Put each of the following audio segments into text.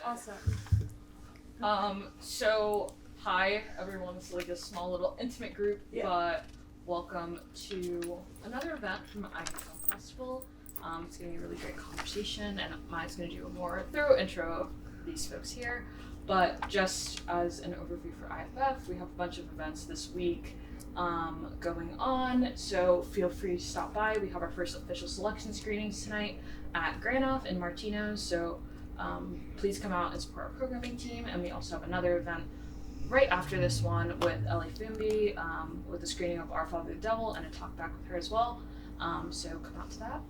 Awesome. So hi everyone, it's like a small little intimate group, but welcome to another event from IFF Festival. It's going to be a really great conversation, and Maya's going to do a more thorough intro of these folks here. But just as an overview for IFF, we have a bunch of events this week going on, so feel free to stop by. We have our first official selection screenings tonight at Granoff in Martino's, so please come out and support our programming team. And we also have another event right after this one with Ellie Fumbi with a screening of Our Father the Devil and a talk back with her as well. So come out to that.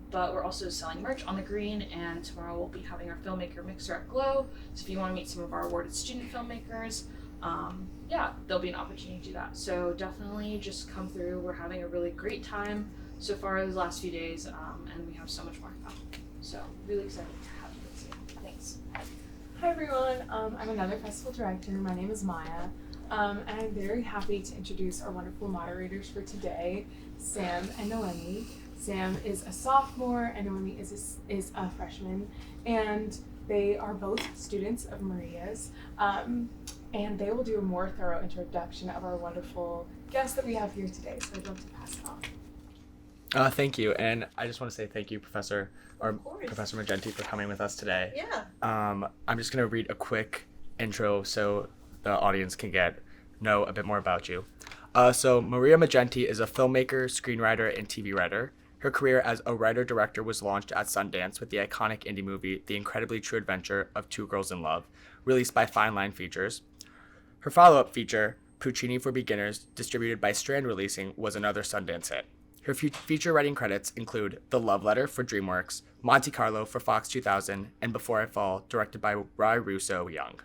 But we're also selling merch on the green, and tomorrow we'll be having our filmmaker mixer at Glow. So if you want to meet some of our awarded student filmmakers, there'll be an opportunity to do that. So definitely just come through. We're having a really great time so far these last few days, and we have so much more to come. So really excited to have you this year. Thanks. Hi everyone, I'm another festival director. My name is Maya, and I'm very happy to introduce our wonderful moderators for today, Sam and Noemi. Sam is a sophomore and Noemi is a freshman, and they are both students of Maria's, and they will do a more thorough introduction of our wonderful guest that we have here today, so I'd love to pass it on. Thank you, and I just want to say thank you, Professor Maggenti, for coming with us today. Yeah. I'm just going to read a quick intro so the audience can know a bit more about you. So Maria Maggenti is a filmmaker, screenwriter, and TV writer. Her career as a writer-director was launched at Sundance with the iconic indie movie The Incredibly True Adventure of Two Girls in Love, released by Fine Line Features. Her follow-up feature, Puccini for Beginners, distributed by Strand Releasing, was another Sundance hit. Her feature writing credits include The Love Letter for DreamWorks, Monte Carlo for Fox 2000, and Before I Fall, directed by Rai Russo Young.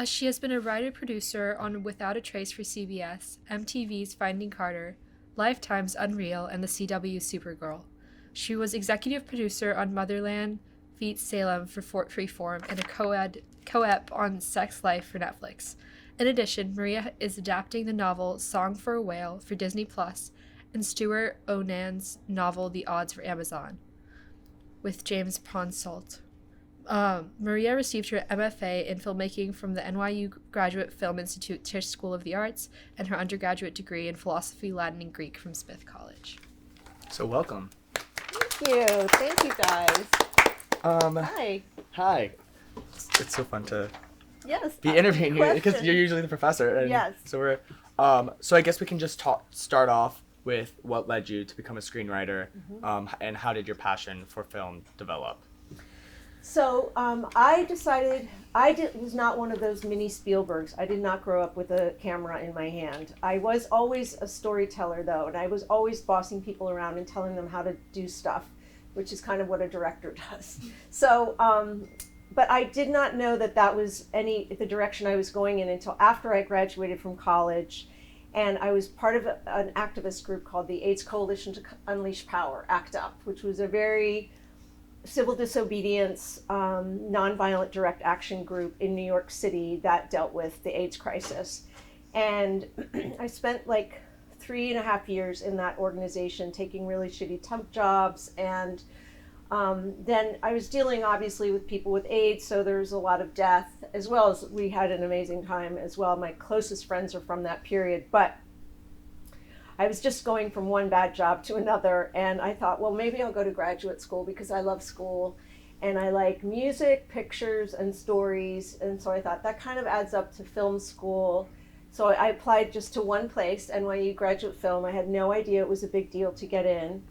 She has been a writer-producer on Without a Trace for CBS, MTV's Finding Carter, Lifetime's Unreal, and the CW's Supergirl. She was executive producer on Motherland Feet Salem for Freeform and a co-ep on Sex Life for Netflix. In addition, Maria is adapting the novel Song for a Whale for Disney Plus and Stuart Onan's novel The Odds for Amazon with James Ponsoldt. Maria received her MFA in filmmaking from the NYU Graduate Film Institute Tisch School of the Arts and her undergraduate degree in philosophy, Latin, and Greek from Smith College. So welcome. Thank you guys. Hi. Hi. It's so fun to Yes. be interviewing you because you're usually the professor. And yes. So we're so I guess we can just start off with what led you to become a screenwriter, and how did your passion for film develop? So I decided was not one of those mini Spielbergs. I did not grow up with a camera in my hand. I was always a storyteller though, and I was always bossing people around and telling them how to do stuff, which is kind of what a director does. So, but I did not know that was the direction I was going in until after I graduated from college. And I was part of an activist group called the AIDS Coalition to Unleash Power, ACT UP, which was a very civil disobedience, nonviolent direct action group in New York City that dealt with the AIDS crisis. And I spent like 3.5 years in that organization taking really shitty temp jobs. And then I was dealing obviously with people with AIDS, so there was a lot of death, as well as we had an amazing time as well. My closest friends are from that period, but I was just going from one bad job to another, and I thought, well, maybe I'll go to graduate school because I love school and I like music, pictures, and stories. And so I thought that kind of adds up to film school. So I applied just to one place, NYU Graduate Film. I had no idea it was a big deal to get in.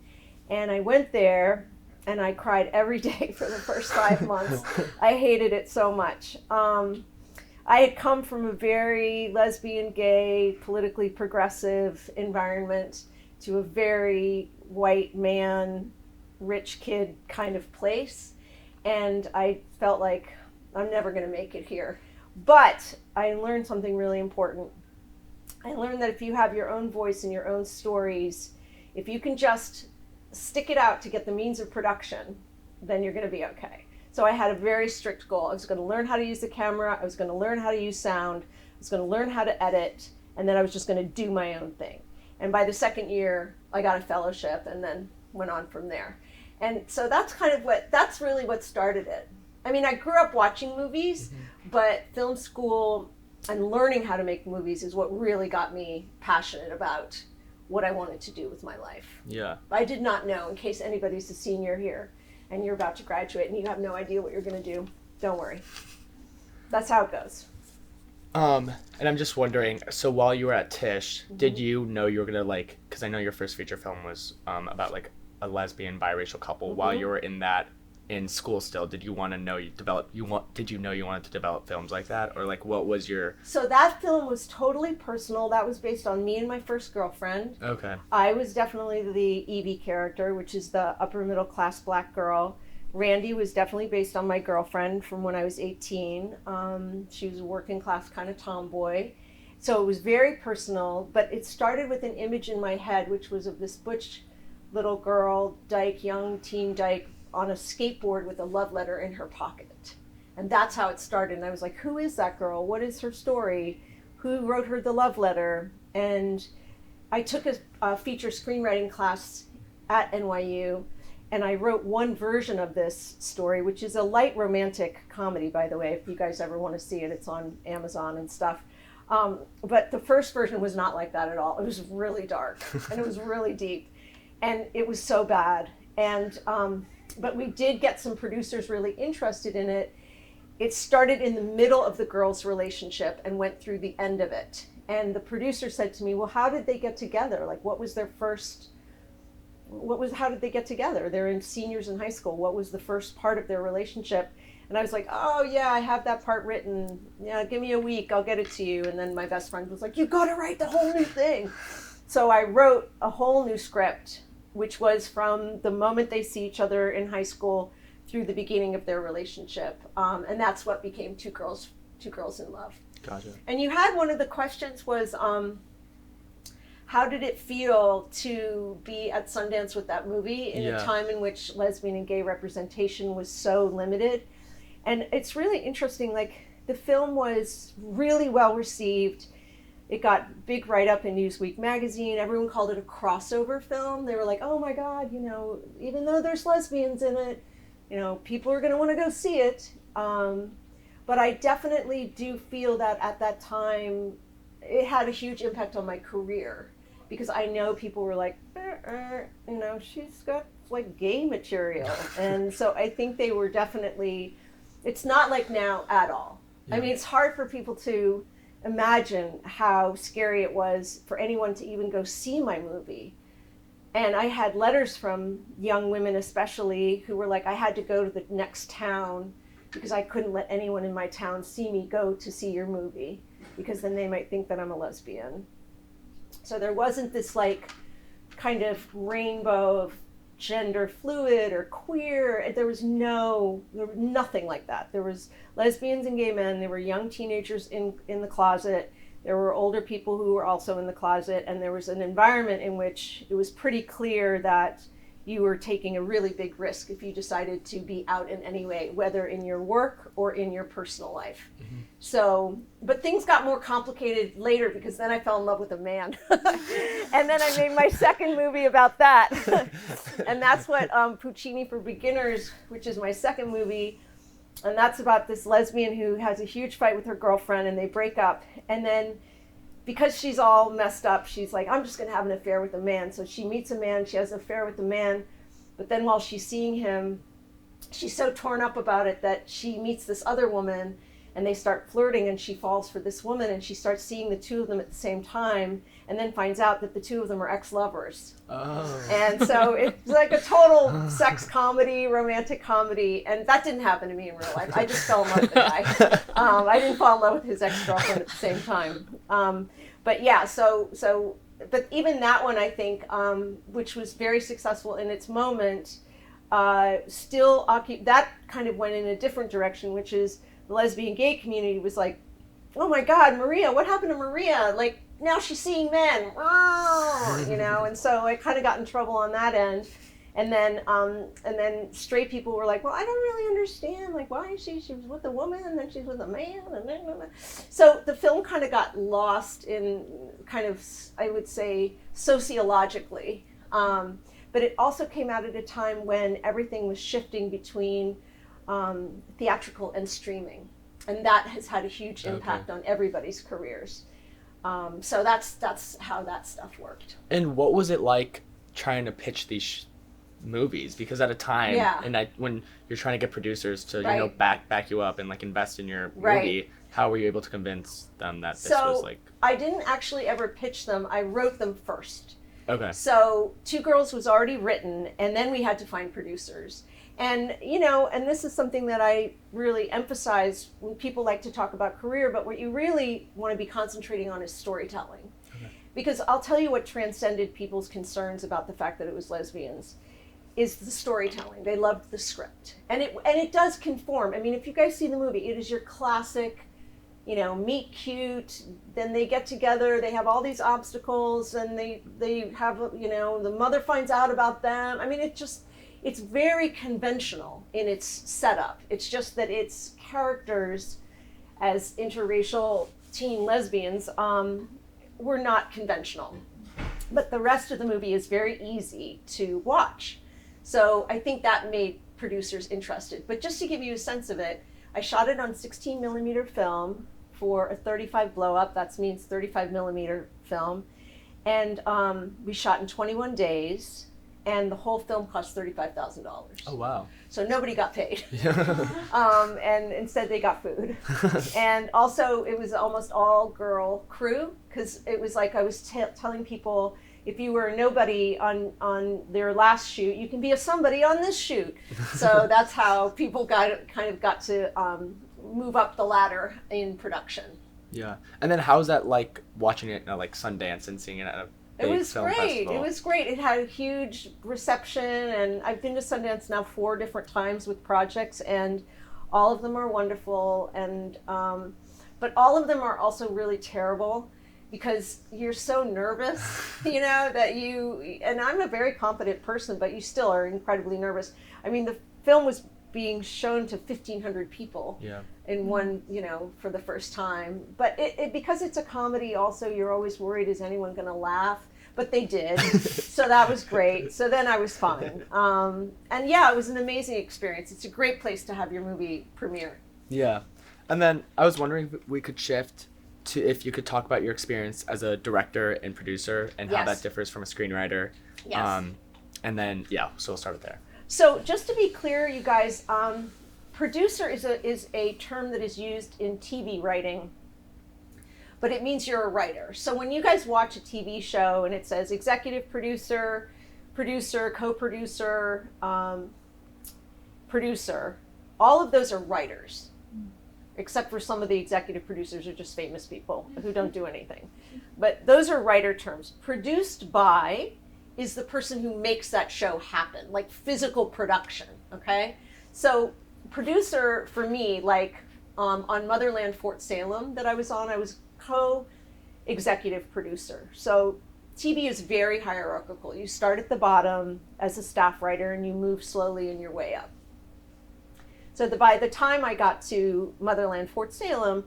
And I went there and I cried every day for the first 5 months. I hated it so much. I had come from a very lesbian, gay, politically progressive environment to a very white man, rich kid kind of place. And I felt like I'm never going to make it here. But I learned something really important. I learned that if you have your own voice and your own stories, if you can just stick it out to get the means of production, then you're going to be okay. So I had a very strict goal. I was going to learn how to use the camera. I was going to learn how to use sound. I was going to learn how to edit. And then I was just going to do my own thing. And by the second year, I got a fellowship and then went on from there. And so that's really what started it. I mean, I grew up watching movies, but film school and learning how to make movies is what really got me passionate about what I wanted to do with my life. Yeah. I did not know, in case anybody's a senior here and you're about to graduate and you have no idea what you're going to do, don't worry. That's how it goes. And I'm just wondering, so while you were at Tisch, did you know you were gonna like, because I know your first feature film was about like a lesbian biracial couple. While you were in school still, did you want to know did you know you wanted to develop films like that, or like what was your? So that film was totally personal. That was based on me and my first girlfriend. Okay. I was definitely the Evie character, which is the upper middle class black girl. Randy was definitely based on my girlfriend from when I was 18. She was a working class kind of tomboy. So it was very personal, but it started with an image in my head, which was of this butch little girl, dyke, young teen dyke, on a skateboard with a love letter in her pocket. And that's how it started. And I was like, who is that girl? What is her story? Who wrote her the love letter? And I took a feature screenwriting class at NYU, and I wrote one version of this story, which is a light romantic comedy, by the way. If you guys ever want to see it, it's on Amazon and stuff. But the first version was not like that at all. It was really dark, and it was really deep, and it was so bad. And but we did get some producers really interested in it. It started in the middle of the girls' relationship and went through the end of it. And the producer said to me, well, how did they get together? Like, what was their first... how did they get together? They're in seniors in high school. What was the first part of their relationship? And I was like, oh yeah, I have that part written. Yeah, give me a week, I'll get it to you. And then my best friend was like, you gotta write the whole new thing. So I wrote a whole new script, which was from the moment they see each other in high school through the beginning of their relationship. And that's what became Two Girls in Love. Gotcha. And you had one of the questions was, how did it feel to be at Sundance with that movie in a time in which lesbian and gay representation was so limited? And it's really interesting, like the film was really well received. It got big write-up in Newsweek magazine. Everyone called it a crossover film. They were like, oh my God, you know, even though there's lesbians in it, you know, people are gonna wanna go see it. But I definitely do feel that at that time, it had a huge impact on my career, because I know people were like, you know, she's got like gay material. And so I think they were definitely, it's not like now at all. I mean, it's hard for people to imagine how scary it was for anyone to even go see my movie. And I had letters from young women especially who were like, I had to go to the next town because I couldn't let anyone in my town see me go to see your movie, because then they might think that I'm a lesbian. So there wasn't this like kind of rainbow of gender fluid or queer. There was nothing like that. There was lesbians and gay men. There were young teenagers in the closet. There were older people who were also in the closet. And there was an environment in which it was pretty clear that you were taking a really big risk if you decided to be out in any way, whether in your work or in your personal life. Mm-hmm. So, but things got more complicated later, because then I fell in love with a man. And then I made my second movie about that. And that's what Puccini for Beginners, which is my second movie. And that's about this lesbian who has a huge fight with her girlfriend, and they break up. And then because she's all messed up, she's like, I'm just going to have an affair with a man. So she meets a man, she has an affair with the man. But then while she's seeing him, she's so torn up about it that she meets this other woman, and they start flirting, and she falls for this woman, and she starts seeing the two of them at the same time, and then finds out that the two of them are ex-lovers. Oh. And so it's like a total sex comedy, romantic comedy, and that didn't happen to me in real life. I just fell in love with the guy. I didn't fall in love with his ex-girlfriend at the same time. But yeah, but even that one, I think, which was very successful in its moment, that kind of went in a different direction, which is the lesbian gay community was like, oh my God, Maria, what happened to Maria? Like, now she's seeing men, you know? And so I kind of got in trouble on that end. And then straight people were like, well, I don't really understand, like, why is she was with a woman and then she's with a man, and then, so the film kind of got lost in kind of, I would say, sociologically. But it also came out at a time when everything was shifting between theatrical and streaming, and that has had a huge impact on everybody's careers. So that's how that stuff worked. And what was it like trying to pitch these movies? Because at a time, when you're trying to get producers to back you up and like invest in your movie, how were you able to convince them that this was like? I didn't actually ever pitch them. I wrote them first. Okay. So Two Girls was already written, and then we had to find producers. And, and this is something that I really emphasize when people like to talk about career, but what you really want to be concentrating on is storytelling. Okay. Because I'll tell you what transcended people's concerns about the fact that it was lesbians is the storytelling. They loved the script. And it does conform. I mean, if you guys see the movie, it is your classic, meet cute, then they get together, they have all these obstacles, and they have, the mother finds out about them. I mean, it's very conventional in its setup. It's just that its characters as interracial teen lesbians were not conventional. But the rest of the movie is very easy to watch. So I think that made producers interested. But just to give you a sense of it, I shot it on 16 millimeter film for a 35 blow up. That means 35 millimeter film. And we shot in 21 days. And the whole film cost $35,000. Oh, wow. So nobody got paid. And instead they got food. And also it was almost all girl crew, because it was like I was telling people, if you were a nobody on their last shoot, you can be a somebody on this shoot. So that's how people got to move up the ladder in production. Yeah. And then how's that like watching it at like Sundance and seeing it at a It was great. Festival? It was great. It had a huge reception, and I've been to Sundance now 4 different times with projects, and all of them are wonderful. And but all of them are also really terrible because you're so nervous, that and I'm a very confident person, but you still are incredibly nervous. I mean, the film was being shown to 1,500 people in one, for the first time. But it because it's a comedy, also, you're always worried, is anyone going to laugh? But they did. So that was great. So then I was fine. And yeah, it was an amazing experience. It's a great place to have your movie premiere. Yeah. And then I was wondering if we could shift to if you could talk about your experience as a director and producer and how that differs from a screenwriter. Yes. And then, so we'll start with there. So just to be clear, you guys, producer is a term that is used in TV writing, but it means you're a writer. So when you guys watch a TV show and it says executive producer, producer, co-producer, producer, all of those are writers, except for some of the executive producers are just famous people who don't do anything. But those are writer terms. Produced by is the person who makes that show happen, like physical production, okay? So producer for me, like on Motherland Fort Salem that I was co-executive producer. So TV is very hierarchical. You start at the bottom as a staff writer and you move slowly in your way up. So by the time I got to Motherland Fort Salem,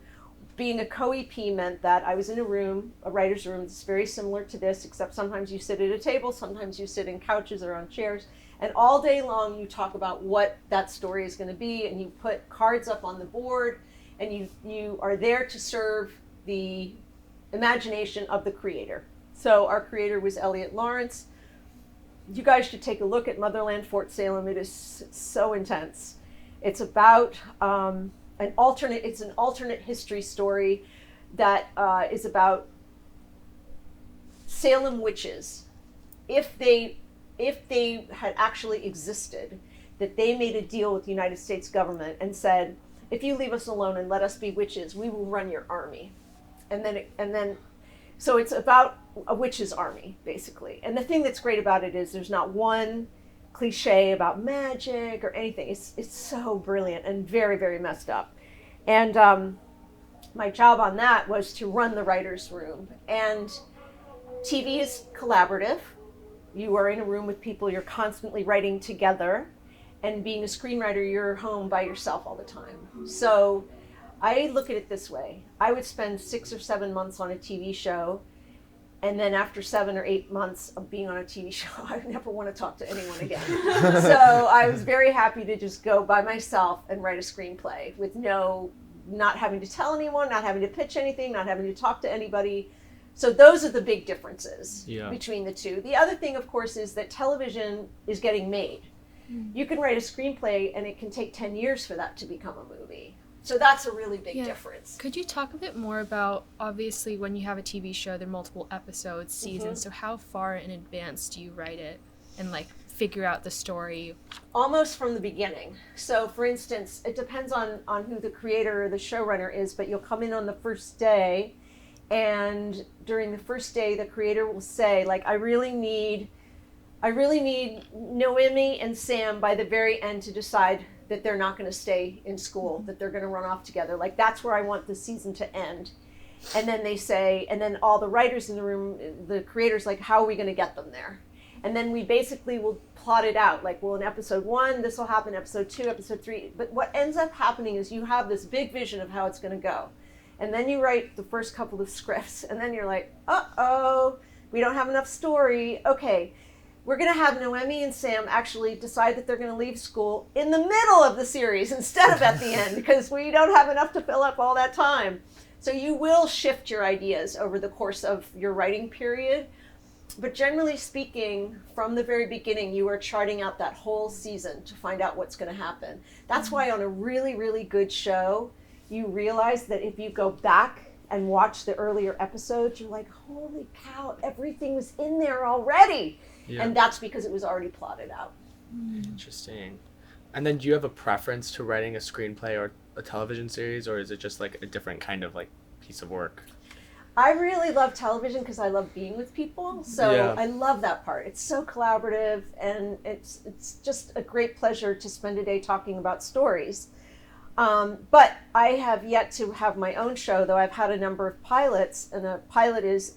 being a co-EP meant that I was in a room, a writer's room, that's very similar to this, except sometimes you sit at a table, sometimes you sit in couches or on chairs, and all day long you talk about what that story is going to be, and you put cards up on the board, and you are there to serve the imagination of the creator. So our creator was Elliot Lawrence. You guys should take a look at Motherland Fort Salem. It is so intense. It's about an alternate history story that is about Salem witches. If they had actually existed, that they made a deal with the United States government and said, if you leave us alone and let us be witches, we will run your army. So it's about a witch's army, basically. And the thing that's great about it is there's not one cliche about magic or anything. It's so brilliant and very, very messed up. And my job on that was to run the writer's room. And TV is collaborative. You are in a room with people, you're constantly writing together. And being a screenwriter, you're home by yourself all the time. So I look at it this way. I would spend 6 or 7 months on a TV show And then after 7 or 8 months of being on a TV show, I never want to talk to anyone again. So I was very happy to just go by myself and write a screenplay with not having to tell anyone, not having to pitch anything, not having to talk to anybody. So those are the big differences between the two. The other thing, of course, is that television is getting made. You can write a screenplay and it can take 10 years for that to become a movie. So that's a really big difference. Could you talk a bit more about, obviously, when you have a TV show, there are multiple episodes, seasons, so how far in advance do you write it and, like, figure out the story? Almost from the beginning. So, for instance, it depends on who the creator or the showrunner is, but you'll come in on the first day, and during the first day, the creator will say, like, I really need Noemi and Sam by the very end to decide that they're not going to stay in school, that they're going to run off together. Like, that's where I want the season to end. And then they say, and then all the writers in the room, the creators, like, how are we going to get them there? And then we basically will plot it out. Like, well, in episode 1, this will happen, episode 2, episode 3. But what ends up happening is you have this big vision of how it's going to go. And then you write the first couple of scripts, and then you're like, uh-oh, we don't have enough story. Okay. We're going to have Noemi and Sam actually decide that they're going to leave school in the middle of the series instead of at the end, because we don't have enough to fill up all that time. So you will shift your ideas over the course of your writing period. But generally speaking, from the very beginning, you are charting out that whole season to find out what's going to happen. That's why on a really, really good show, you realize that if you go back and watch the earlier episodes, you're like, holy cow, everything was in there already. Yeah. And that's because it was already plotted out. Interesting. And then do you have a preference to writing a screenplay or a television series, or is it just like a different kind of like piece of work? I really love television because I love being with people. So I love that part. It's so collaborative, and it's just a great pleasure to spend a day talking about stories. But I have yet to have my own show, though I've had a number of pilots, and a pilot is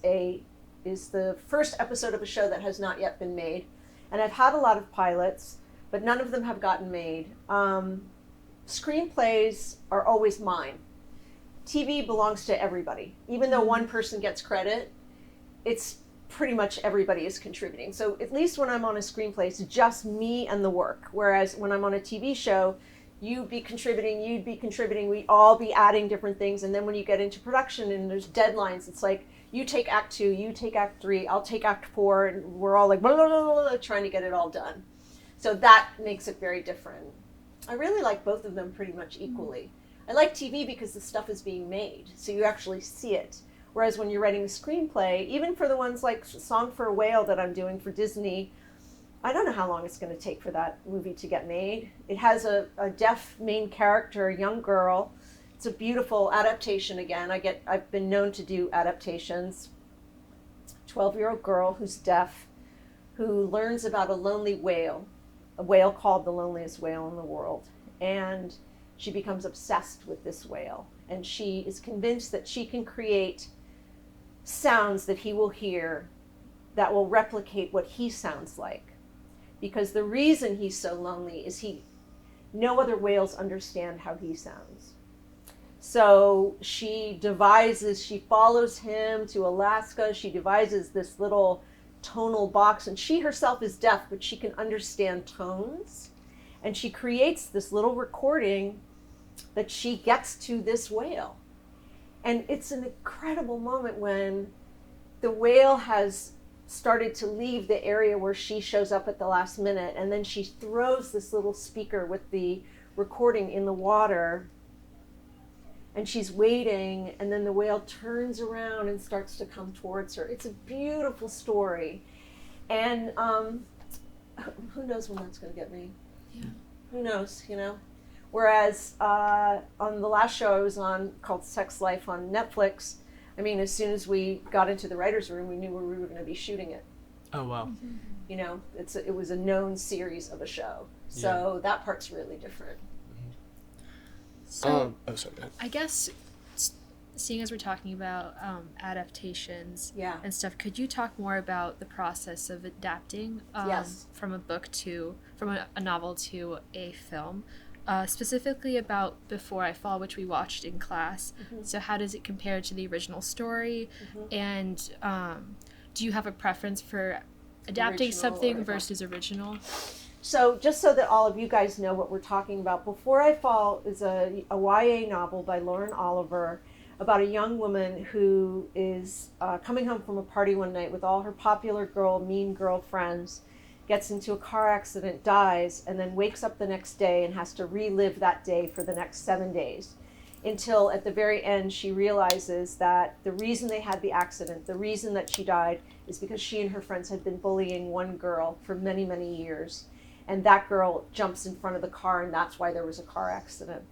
the first episode of a show that has not yet been made. And I've had a lot of pilots, but none of them have gotten made. Screenplays are always mine. TV belongs to everybody. Even though one person gets credit, it's pretty much everybody is contributing. So at least when I'm on a screenplay, it's just me and the work. Whereas when I'm on a TV show, you'd be contributing, we'd all be adding different things. And then when you get into production and there's deadlines, it's like, you take act 2, you take act 3, I'll take act 4, and we're all like, blah, blah, blah, blah, trying to get it all done. So that makes it very different. I really like both of them pretty much equally. I like TV because the stuff is being made, so you actually see it. Whereas when you're writing a screenplay, even for the ones like Song for a Whale that I'm doing for Disney, I don't know how long it's going to take for that movie to get made. It has a deaf main character, a young girl. It's a beautiful adaptation again. I've been known to do adaptations. 12-year-old girl who's deaf, who learns about a lonely whale, a whale called the loneliest whale in the world. And she becomes obsessed with this whale. And she is convinced that she can create sounds that he will hear that will replicate what he sounds like. Because the reason he's so lonely is no other whales understand how he sounds. So she follows him to Alaska. She devises this little tonal box, and she herself is deaf, but she can understand tones. And she creates this little recording that she gets to this whale. And it's an incredible moment when the whale has started to leave the area where she shows up at the last minute, and then she throws this little speaker with the recording in the water, and she's waiting, and then the whale turns around and starts to come towards her. It's a beautiful story. And who knows when that's going to get made? Yeah. Who knows, you know? Whereas on the last show I was on, called Sex Life on Netflix, I mean, as soon as we got into the writer's room, we knew where we were going to be shooting it. Oh, wow. Mm-hmm. You know, it was a known series of a show. So that part's really different. So, sorry, go ahead. I guess, seeing as we're talking about adaptations and stuff, could you talk more about the process of adapting from a novel to a film? specifically about Before I Fall, which we watched in class. So how does it compare to the original story? And do you have a preference for adapting Original something or versus original? So just so that all of you guys know what we're talking about, Before I Fall is a YA novel by Lauren Oliver about a young woman who is coming home from a party one night with all her popular girl, mean girl friends, gets into a car accident, dies, and then wakes up the next day and has to relive that day for the next 7 days. Until at the very end, she realizes that the reason they had the accident, the reason that she died, is because she and her friends had been bullying one girl for many, many years. And that girl jumps in front of the car, and that's why there was a car accident.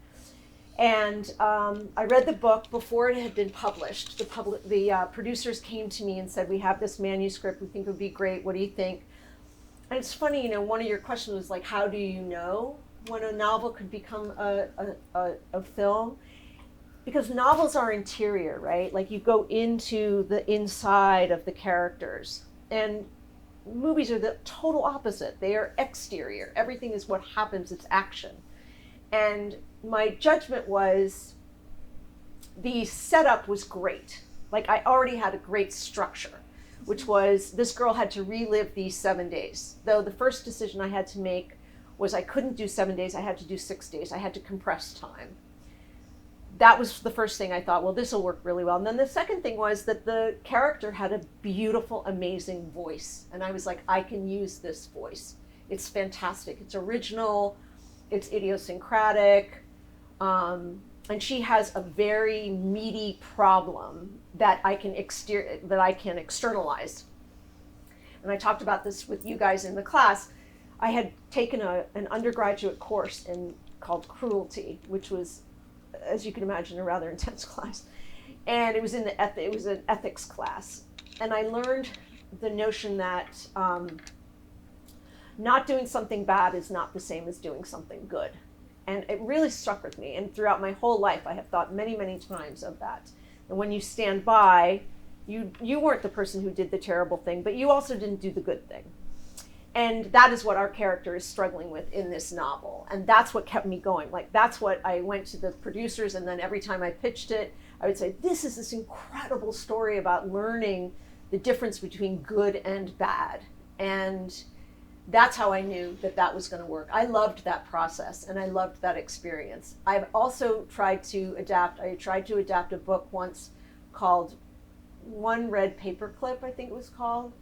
And I read the book before it had been published. The producers came to me and said, "We have this manuscript. We think it would be great. What do you think?" And it's funny, one of your questions was like, how do you know when a novel could become a film? Because novels are interior, right? Like you go into the inside of the characters. And movies are the total opposite. They are exterior. Everything is what happens. It's action. And my judgment was the setup was great. Like I already had a great structure, which was this girl had to relive these 7 days. Though the first decision I had to make was I couldn't do 7 days. I had to do 6 days. I had to compress time. That was the first thing I thought, well, this will work really well. And then the second thing was that the character had a beautiful, amazing voice. And I was like, I can use this voice. It's fantastic. It's original. It's idiosyncratic. And she has a very meaty problem that I can externalize. And I talked about this with you guys in the class. I had taken an undergraduate course called Cruelty, which was, as you can imagine, a rather intense class. And it was an ethics class. And I learned the notion that not doing something bad is not the same as doing something good. And it really stuck with me. And throughout my whole life, I have thought many, many times of that. And when you stand by, you weren't the person who did the terrible thing, but you also didn't do the good thing. And that is what our character is struggling with in this novel. And that's what kept me going. Like, that's what I went to the producers, and then every time I pitched it, I would say, this is this incredible story about learning the difference between good and bad. And that's how I knew that was going to work. I loved that process, and I loved that experience. I've also tried to adapt. I tried to adapt a book once called One Red Paperclip, I think it was called.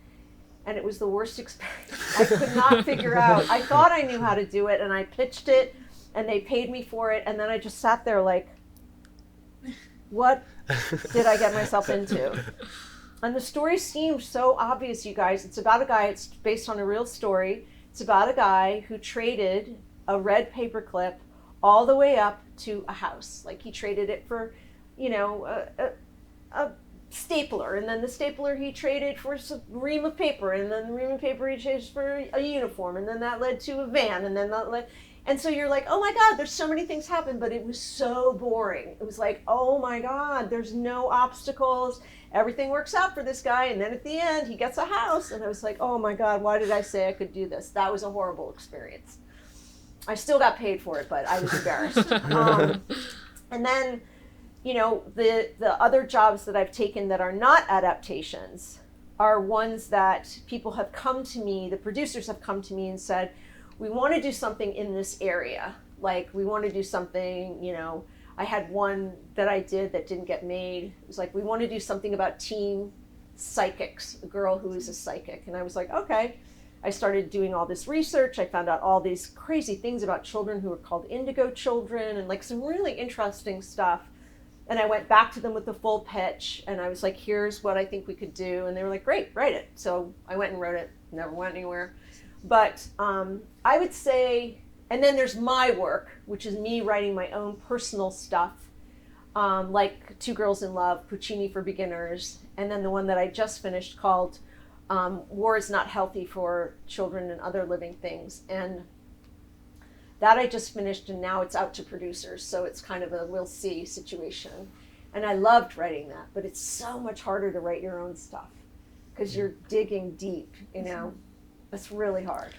And it was the worst experience. I could not figure out. I thought I knew how to do it, and I pitched it, and they paid me for it, and then I just sat there like, what did I get myself into? And the story seemed so obvious, you guys. It's about a guy, it's based on a real story. It's about a guy who traded a red paperclip all the way up to a house. Like he traded it for, a stapler, and then the stapler he traded for a ream of paper, and then the ream of paper he traded for a uniform, and then that led to a van, and then that led, and so you're like, oh my God, there's so many things happen, but it was so boring. It was like, oh my God, there's no obstacles, everything works out for this guy, and then at the end he gets a house, and I was like, oh my God, why did I say I could do this? That was a horrible experience. I still got paid for it, but I was embarrassed. And then the other jobs that I've taken that are not adaptations are ones that people have come to me, the producers have come to me and said, we want to do something in this area. Like, we want to do something, I had one that I did that didn't get made. It was like, we want to do something about teen psychics, a girl who is a psychic. And I was like, okay. I started doing all this research. I found out all these crazy things about children who are called indigo children, and like some really interesting stuff. And I went back to them with the full pitch, and I was like, here's what I think we could do. And they were like, great, write it. So I went and wrote it, never went anywhere. But I would say, and then there's my work, which is me writing my own personal stuff, like Two Girls in Love, Puccini for Beginners, and then the one that I just finished called War is Not Healthy for Children and Other Living Things. And that I just finished, and now it's out to producers, so it's kind of a we'll see situation. And I loved writing that, but it's so much harder to write your own stuff because you're digging deep, It's really hard.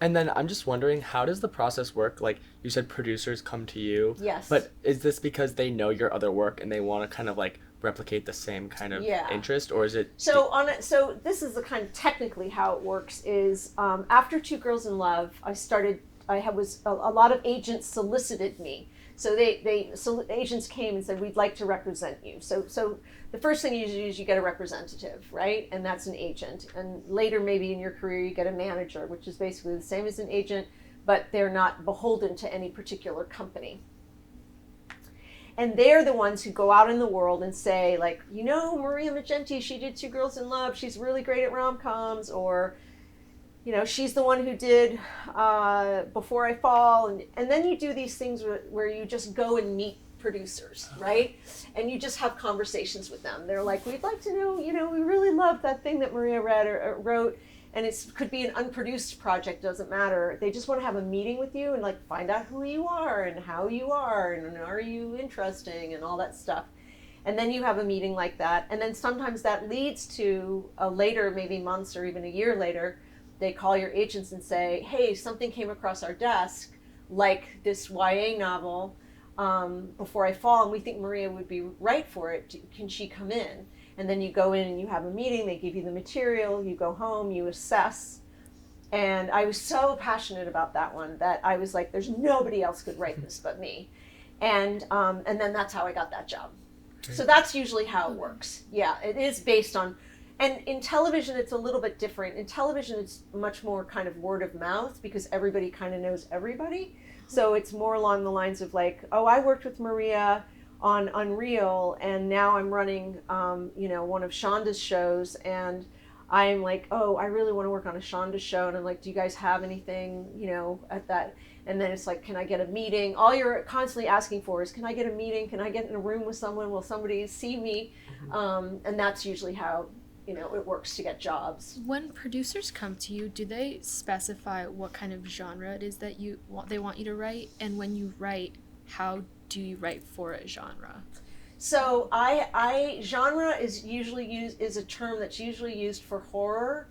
And then I'm just wondering, how does the process work? Like you said, producers come to you. Yes. But is this because they know your other work and they want to kind of like replicate the same kind of interest, or is it? So this is the kind of technically how it works is after Two Girls in Love, a lot of agents solicited me. So agents came and said, we'd like to represent you. So the first thing you do is you get a representative, right? And that's an agent. And later, maybe in your career, you get a manager, which is basically the same as an agent, but they're not beholden to any particular company. And they're the ones who go out in the world and say, like, Maria Maggenti, she did Two Girls in Love. She's really great at rom-coms. Or, she's the one who did Before I Fall. And then you do these things where you just go and meet producers, right? And you just have conversations with them. They're like, we'd like to know, we really love that thing that Maria read or wrote. And it could be an unproduced project, doesn't matter. They just want to have a meeting with you and like find out who you are and how you are and are you interesting and all that stuff. And then you have a meeting like that. And then sometimes that leads to a later, maybe months or even a year later, they call your agents and say, hey, something came across our desk, like this YA novel, Before I Fall, and we think Maria would be right for it. Can she come in? And then you go in and you have a meeting, they give you the material, you go home, you assess. And I was so passionate about that one that I was like, there's nobody else could write this but me. And then that's how I got that job. So that's usually how it works. Yeah, it is based on, and in television it's a little bit different. In television it's much more kind of word of mouth because everybody kind of knows everybody. So it's more along the lines of like, oh, I worked with Maria on Unreal, and now I'm running, one of Shonda's shows, and I'm like, oh, I really want to work on a Shonda show, and I'm like, do you guys have anything, at that? And then it's like, can I get a meeting? All you're constantly asking for is, can I get a meeting? Can I get in a room with someone? Will somebody see me? And that's usually how, it works to get jobs. When producers come to you, do they specify what kind of genre it is that they want you to write? And when you write, how do you write for a genre? So genre is usually is a term that's usually used for horror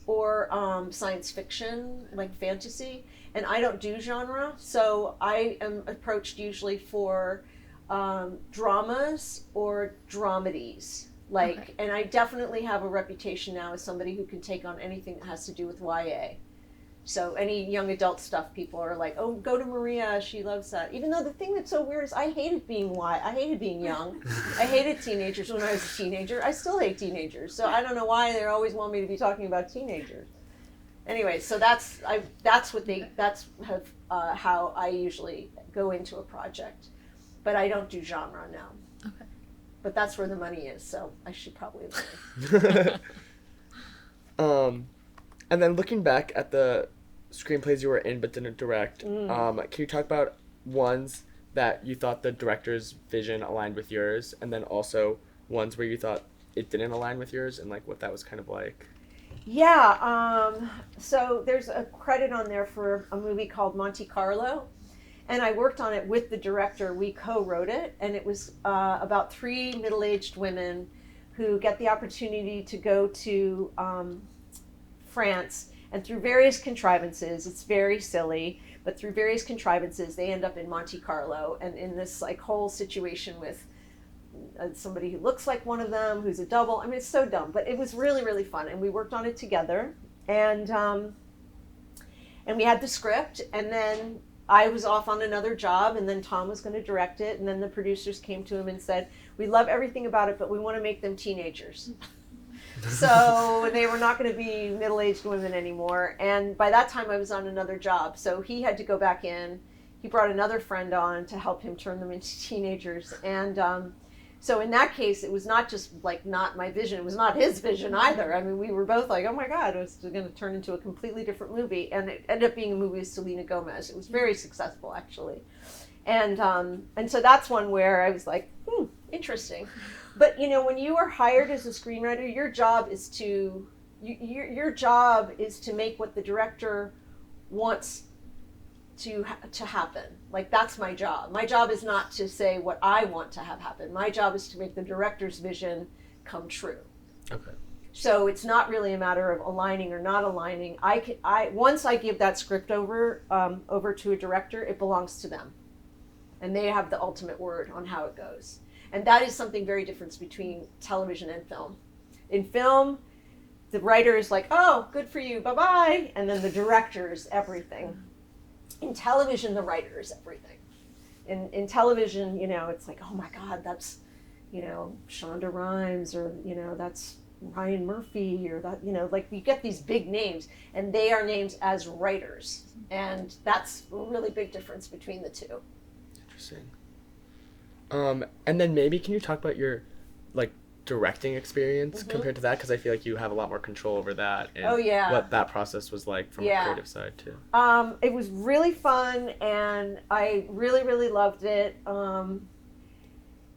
or science fiction, like fantasy. And I don't do genre, so I am approached usually for dramas or dramedies. And I definitely have a reputation now as somebody who can take on anything that has to do with YA. So any young adult stuff, people are like, oh, go to Maria, she loves that. Even though the thing that's so weird is I hated being young. I hated teenagers when I was a teenager. I still hate teenagers. So I don't know why they always want me to be talking about teenagers. Anyway, so that's how I usually go into a project. But I don't do genre now. Okay. But that's where the money is, so I should probably learn. And then looking back at the screenplays you were in but didn't direct, can you talk about ones that you thought the director's vision aligned with yours, and then also ones where you thought it didn't align with yours, and like what that was kind of like? Yeah, so there's a credit on there for a movie called Monte Carlo, and I worked on it with the director. We co-wrote it, and it was about 3 middle-aged women who get the opportunity to go to France, and through various contrivances, it's very silly, but through various contrivances, they end up in Monte Carlo, and in this like whole situation with somebody who looks like one of them, who's a double. I mean, it's so dumb, but it was really, really fun, and we worked on it together, and we had the script, and then I was off on another job, and then Tom was going to direct it, and then the producers came to him and said, we love everything about it, but we want to make them teenagers. So they were not going to be middle-aged women anymore. And by that time I was on another job. So he had to go back in. He brought another friend on to help him turn them into teenagers. And so in that case, it was not just like not my vision. It was not his vision either. I mean, we were both like, oh my God, it was going to turn into a completely different movie. And it ended up being a movie with Selena Gomez. It was very successful, actually. And so that's one where I was like, interesting. But when you are hired as a screenwriter, your job is to make what the director wants to happen. Like, that's my job. My job is not to say what I want to have happen. My job is to make the director's vision come true. Okay. So it's not really a matter of aligning or not aligning. Once I give that script over to a director, it belongs to them, and they have the ultimate word on how it goes. And that is something very different between television and film. In film, the writer is like, "Oh, good for you, bye-bye," and then the director is everything. In television, the writer is everything. In television, it's like, "Oh my God, that's, Shonda Rhimes," or, "That's Ryan Murphy," or that, like you get these big names, and they are names as writers. And that's a really big difference between the two. Interesting. And then maybe can you talk about your directing experience compared to that? Because I feel like you have a lot more control over that. And what that process was like from a creative side too. It was really fun, and I really, really loved it.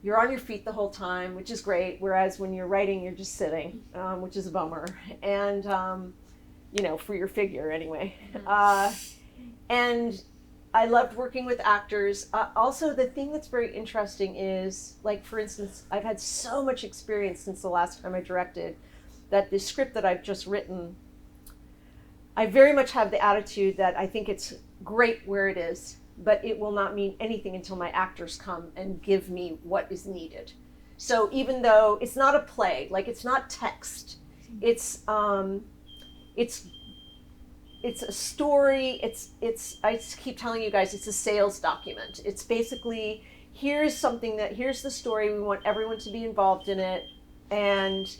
You're on your feet the whole time, which is great. Whereas when you're writing, you're just sitting, which is a bummer. And, for your figure anyway. And I loved working with actors. Also, the thing that's very interesting is, like, for instance, I've had so much experience since the last time I directed that the script that I've just written, I very much have the attitude that I think it's great where it is, but it will not mean anything until my actors come and give me what is needed. So even though it's not a play, like it's not text, it's a story. I just keep telling you guys, it's a sales document. It's basically, here's the story. We want everyone to be involved in it. And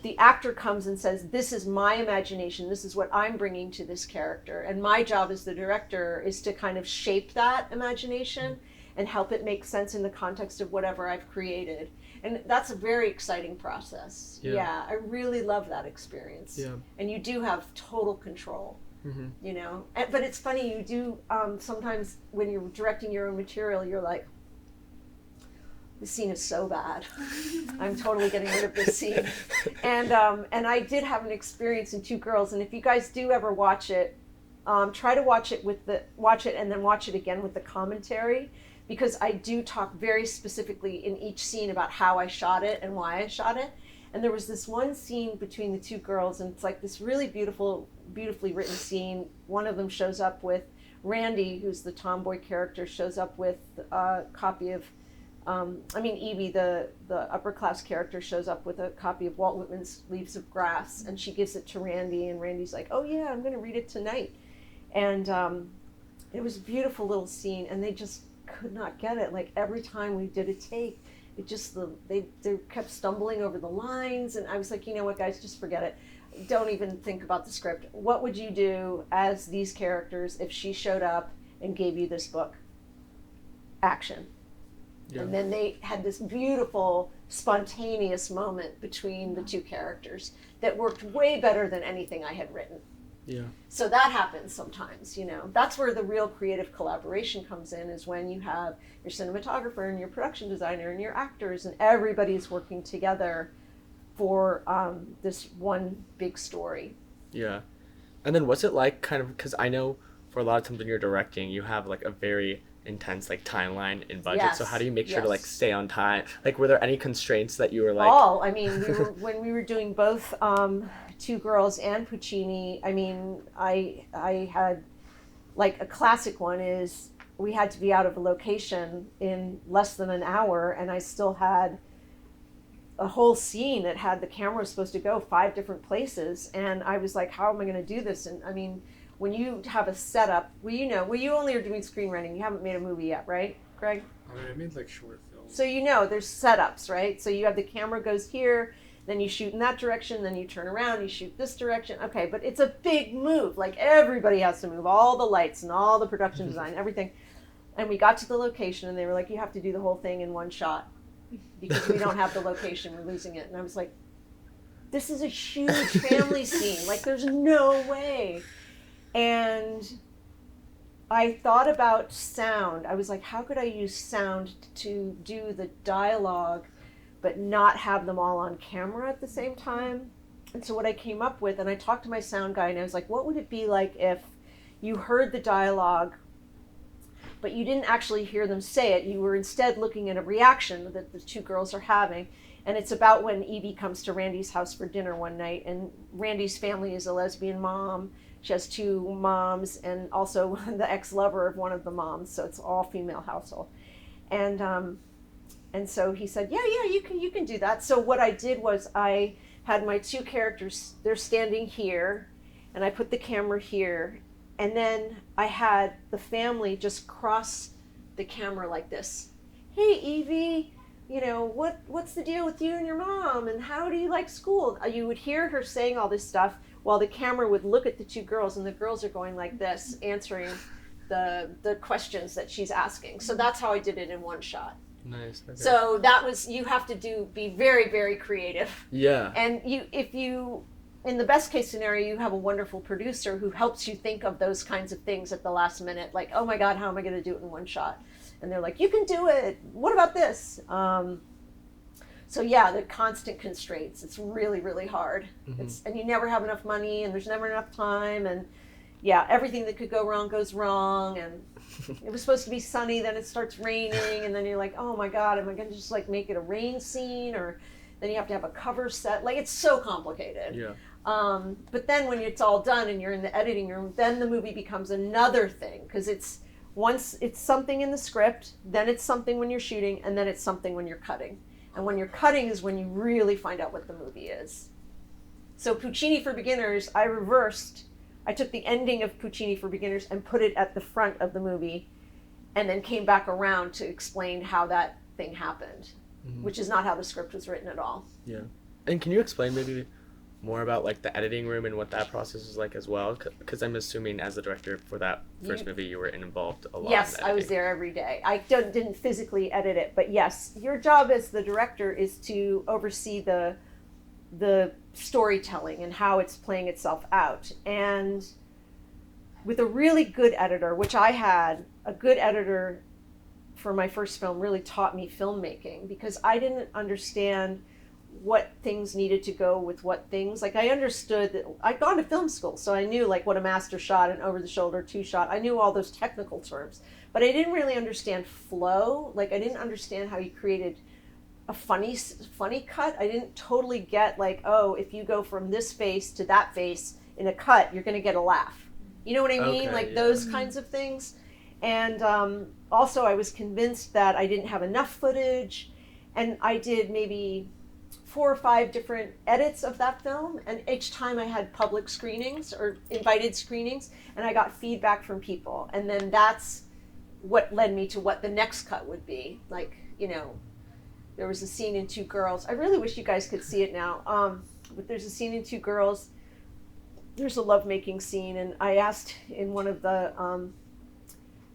the actor comes and says, this is my imagination. This is what I'm bringing to this character. And my job as the director is to kind of shape that imagination and help it make sense in the context of whatever I've created. And that's a very exciting process. Yeah, I really love that experience. Yeah. And you do have total control, But it's funny, you do, sometimes when you're directing your own material, you're like, the scene is so bad. I'm totally getting rid of this scene. And I did have an experience in Two Girls, and if you guys do ever watch it, try to watch it and then watch it again with the commentary, because I do talk very specifically in each scene about how I shot it and why I shot it. And there was this one scene between the two girls, and it's like this really beautifully written scene. One of them shows up with Randy, who's the tomboy character, shows up with a copy of Evie, the upper class character, shows up with a copy of Walt Whitman's Leaves of Grass, and she gives it to Randy, and Randy's like, "Oh yeah, I'm going to read it tonight." And it was a beautiful little scene, and they just could not get it. Like every time we did a take, it just they kept stumbling over the lines, and I was like, you know what, guys, just forget it. Don't even think about the script. What would you do as these characters if she showed up and gave you this book? Action. Yeah. And then they had this beautiful, spontaneous moment between the two characters that worked way better than anything I had written. Yeah. So that happens sometimes, That's where the real creative collaboration comes in, is when you have your cinematographer and your production designer and your actors, and everybody's working together for this one big story. Yeah. And then what's it like, kind of, because I know for a lot of times when you're directing, you have like a very intense timeline and budget. Yes. So how do you make sure to stay on time? Were there any constraints that you were when we were doing both Two Girls and Puccini, I had a classic one is we had to be out of a location in less than an hour, and I still had a whole scene that had the camera supposed to go 5 different places, and I was like, how am I going to do this? And when you have a setup, you only are doing screenwriting. You haven't made a movie yet, right, Greg? I made short films. So there's setups, right? So you have the camera goes here, then you shoot in that direction, then you turn around, you shoot this direction. Okay, but it's a big move. Everybody has to move, all the lights and all the production design, everything. And we got to the location, and they were like, you have to do the whole thing in one shot because we don't have the location, we're losing it. And I was like, this is a huge family scene. There's no way. And I thought about sound. I was like, how could I use sound to do the dialogue but not have them all on camera at the same time? And so what I came up with, and I talked to my sound guy, and I was like, what would it be like if you heard the dialogue but you didn't actually hear them say it. You were instead looking at a reaction that the two girls are having. And it's about when Evie comes to Randy's house for dinner one night, and Randy's family is a lesbian mom. She has two moms and also the ex-lover of one of the moms, so it's all female household. And so he said, yeah, you can do that. So what I did was I had my two characters, they're standing here, and I put the camera here, and then I had the family just cross the camera like this. Hey, Evie, you know, what's the deal with you and your mom, and how do you like school? You would hear her saying all this stuff while the camera would look at the two girls, and the girls are going like this, answering the questions that she's asking. So that's how I did it in one shot. Nice. Okay. So that was, you have to be very, very creative. Yeah. And if you, in the best case scenario, you have a wonderful producer who helps you think of those kinds of things at the last minute, like, oh my God, how am I going to do it in one shot? And they're like, you can do it. What about this? So yeah, the constant constraints. It's really, really hard. Mm-hmm. And you never have enough money, and there's never enough time, and yeah, everything that could go wrong goes wrong. And it was supposed to be sunny, then it starts raining, and then you're like, oh my God, am I going to just like make it a rain scene? Or then you have to have a cover set. Like, it's so complicated. Yeah. But then when it's all done and you're in the editing room, then the movie becomes another thing, because once it's something in the script, then it's something when you're shooting, and then it's something when you're cutting. And when you're cutting is when you really find out what the movie is. So Puccini for Beginners, I took the ending of Puccini for Beginners and put it at the front of the movie, and then came back around to explain how that thing happened, which is not how the script was written at all. Yeah. And can you explain maybe more about like the editing room and what that process is like as well? Because I'm assuming as the director for that first movie, you were involved a lot. Yes, in I was there every day. I didn't physically edit it, but yes, your job as the director is to oversee the storytelling and how it's playing itself out. And with a really good editor, which I had, a good editor for my first film really taught me filmmaking, because I didn't understand what things needed to go with what things. Like, I understood that I'd gone to film school, so I knew like what a master shot, an over the shoulder, two shot. I knew all those technical terms, but I didn't really understand flow. Like, I didn't understand how you created a funny cut. I didn't totally get like, oh, if you go from this face to that face in a cut, you're going to get a laugh. You know what I mean? Okay, like yeah. those kinds of things. And also I was convinced that I didn't have enough footage, and I did maybe 4 or 5 different edits of that film, and each time I had public screenings or invited screenings, and I got feedback from people, and then that's what led me to what the next cut would be. Like, you know, there was a scene in Two Girls. I really wish you guys could see it now. But there's a scene in Two Girls. There's a lovemaking scene, and I asked in one of the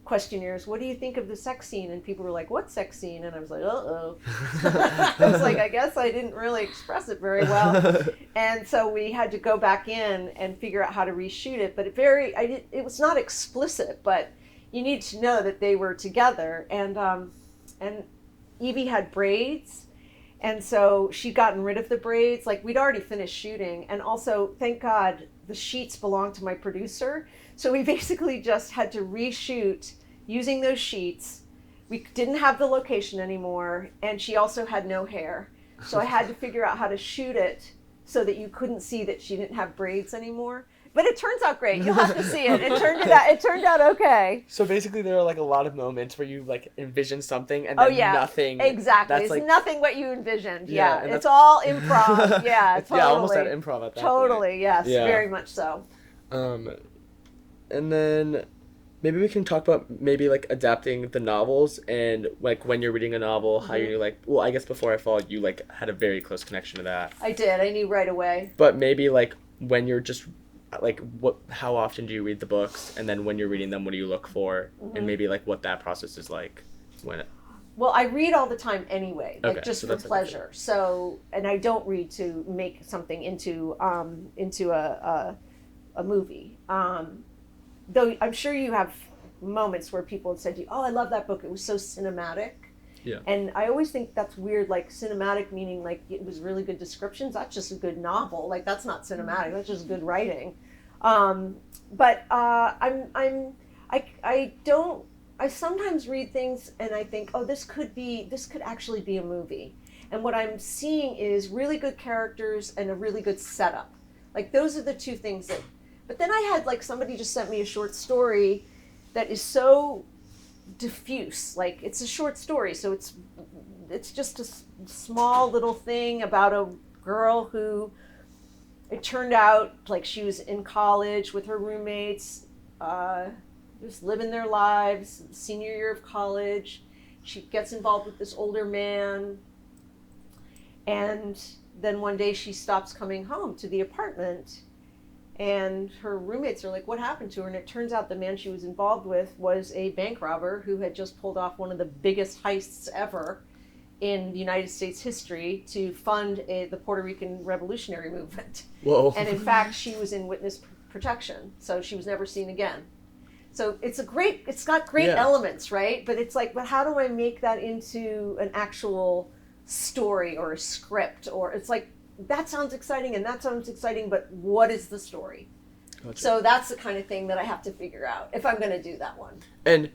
questionnaires, what do you think of the sex scene? And people were like, what sex scene? And I was like, uh-oh. I was like, I guess I didn't really express it very well. And so we had to go back in and figure out how to reshoot it. But it was not explicit, but you need to know that they were together. And Evie had braids, and so she'd gotten rid of the braids. Like, we'd already finished shooting, and also, thank God, the sheets belonged to my producer. So we basically just had to reshoot using those sheets. We didn't have the location anymore, and she also had no hair. So I had to figure out how to shoot it so that you couldn't see that she didn't have braids anymore. But it turns out great. You'll have to see it. It turned out okay. So basically, there are like a lot of moments where you like envision something and then nothing. Exactly. That's it's like nothing what you envisioned. Yeah, Yeah. and It's all improv. Yeah, totally. Yeah, almost at improv at that Totally, point. yes. Yeah. Very much so. And then maybe we can talk about maybe like adapting the novels, and like when you're reading a novel, how you like, well, I guess before I followed, you like had a very close connection to that. I did. I knew right away. But maybe like when you're just like, how often do you read the books, and then when you're reading them, what do you look for, and maybe like what that process is like when Well, I read all the time anyway, like Okay, just so for that's pleasure. So, and I don't read to make something into a movie. Though I'm sure you have moments where people have said to you, "Oh, I love that book. It was so cinematic." Yeah. And I always think that's weird, like cinematic meaning like it was really good descriptions. That's just a good novel. Like, that's not cinematic. That's just good writing. I don't I sometimes read things and I think, oh, this could actually be a movie. And what I'm seeing is really good characters and a really good setup. Like those are the two things that, but then I had like somebody just sent me a short story that is so diffuse. Like it's a short story, so it's just a small little thing about a girl who, it turned out like she was in college with her roommates, just living their lives, senior year of college. She gets involved with this older man, and then one day she stops coming home to the apartment, and her roommates are like, what happened to her? And it turns out the man she was involved with was a bank robber who had just pulled off one of the biggest heists ever in United States history to fund the Puerto Rican revolutionary movement. Whoa. And in fact, she was in witness protection, so she was never seen again. So it's got great elements, right? But it's like, but how do I make that into an actual story or a script? Or it's like, that sounds exciting and that sounds exciting, but what is the story? Gotcha. So that's the kind of thing that I have to figure out if I'm going to do that one. And